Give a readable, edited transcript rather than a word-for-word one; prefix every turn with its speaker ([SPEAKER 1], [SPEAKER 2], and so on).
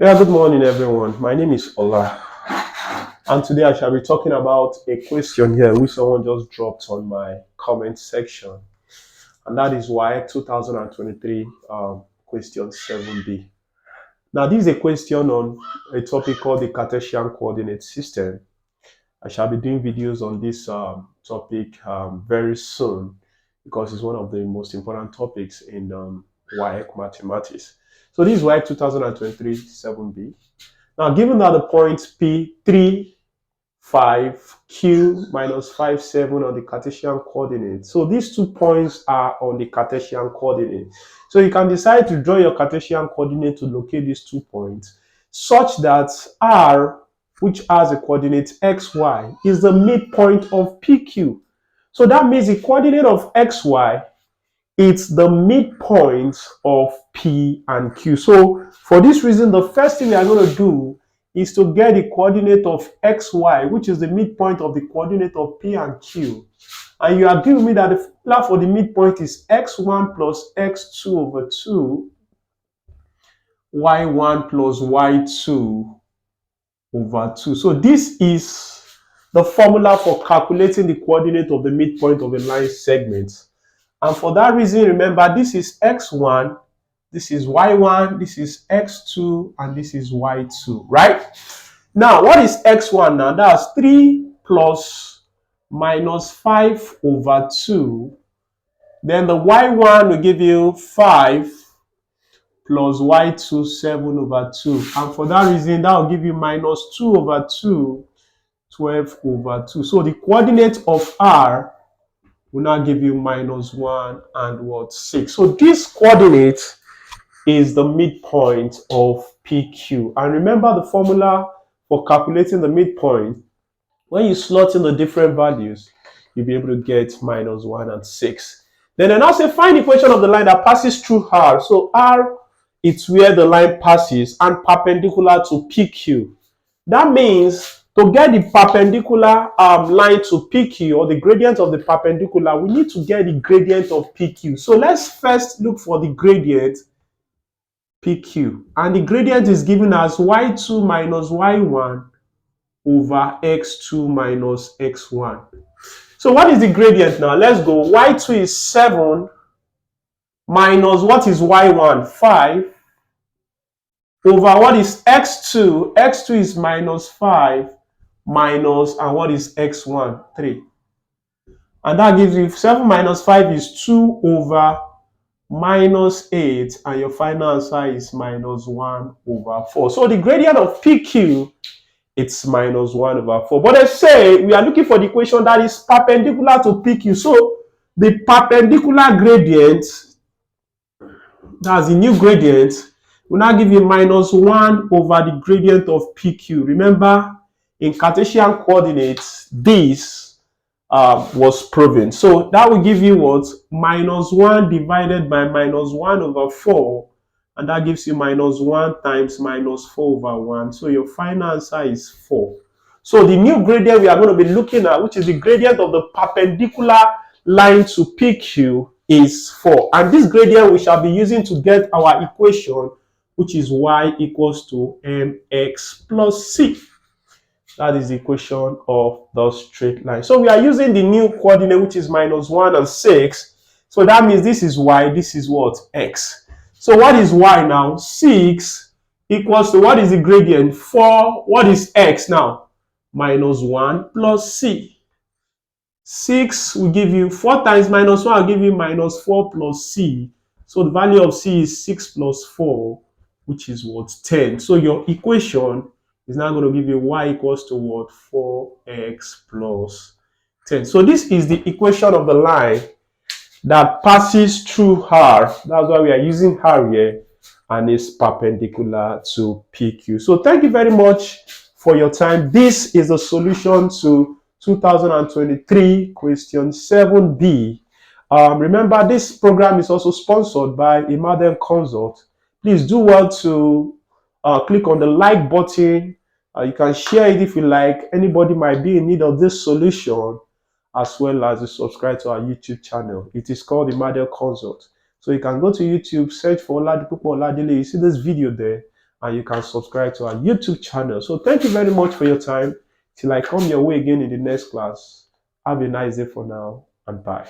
[SPEAKER 1] Yeah, good morning, everyone. My name is Ola, and today I shall be talking about a question here which someone just dropped on my comment section, and that is why 2023 question 7B. Now, this is a question on a topic called the Cartesian coordinate system. I shall be doing videos on this topic very soon because it's one of the most important topics in WAEC mathematics. So this is WAEC 2023 7B. Now, given that the points P 3, 5, Q minus 5, 7 on the Cartesian coordinate. So these 2 points are on the Cartesian coordinate. So you can decide to draw your Cartesian coordinate to locate these 2 points such that R, which has a coordinate xy, is the midpoint of PQ. So that means the coordinate of xy, it's the midpoint of P and Q. So for this reason, the first thing we are going to do is to get the coordinate of xy, which is the midpoint of the coordinate of P and Q. And you are giving me that the formula for the midpoint is x1 plus x2 over 2, y1 plus y2 over 2. So this is the formula for calculating the coordinate of the midpoint of a line segment. And for that reason, remember, this is x1, this is y1, this is x2, and this is y2, right? Now, what is x1 now? That's 3 plus minus 5 over 2. Then the y1 will give you 5 plus y2, 7 over 2. And for that reason, that will give you minus 2 over 2, 12 over 2. So the coordinate of R will now give you minus 1 and what? 6. So this coordinate is the midpoint of PQ. And remember the formula for calculating the midpoint. When you slot in the different values, you'll be able to get minus 1 and 6. Then I now say find the equation of the line that passes through R. So R, it's where the line passes and perpendicular to PQ. That means to get the perpendicular line to PQ, or the gradient of the perpendicular, we need to get the gradient of PQ. So let's first look for the gradient PQ. And the gradient is given as y2 minus y1 over x2 minus x1. So what is the gradient now? Let's go. Y2 is 7 minus what is y1? 5 over what is x2? X2 is minus 5 minus, and what is x1? 3. And that gives you 7 minus 5 is 2 over minus 8, and your final answer is minus 1 over 4. So the gradient of PQ, it's minus 1 over 4. But let's say we are looking for the equation that is perpendicular to PQ. So the perpendicular gradient, that's the new gradient, will now give you minus 1 over the gradient of PQ. Remember, in Cartesian coordinates, this was proven. So that will give you what? Minus 1 divided by minus 1 over 4. And that gives you minus 1 times minus 4 over 1. So your final answer is 4. So the new gradient we are going to be looking at, which is the gradient of the perpendicular line to PQ, is 4. And this gradient we shall be using to get our equation, which is y equals to mx plus c. That is the equation of the straight line. So we are using the new coordinate, which is minus 1 and 6. So that means this is y, this is what? X. So what is y now? 6 equals to, what is the gradient? 4. What is x now? Minus 1 plus c. 6 will give you 4 times minus 1 will give you minus 4 plus c. So the value of c is 6 plus 4, which is what? 10. So your equation is now going to give you y equals to what? 4x plus 10. So this is the equation of the line that passes through R. That's why we are using R here, and is perpendicular to PQ. So thank you very much for your time. This is the solution to 2023 question 7B. Remember, this program is also sponsored by Imaden Consult. Please do well to click on the like button. You can share it if you like. Anybody might be in need of this solution, as well as to subscribe to our YouTube channel. It is called Imaden Consult. So you can go to YouTube, search for Oladipupo Oladele. You see this video there, and you can subscribe to our YouTube channel. So thank you very much for your time. Till I come your way again in the next class. Have a nice day for now, and bye.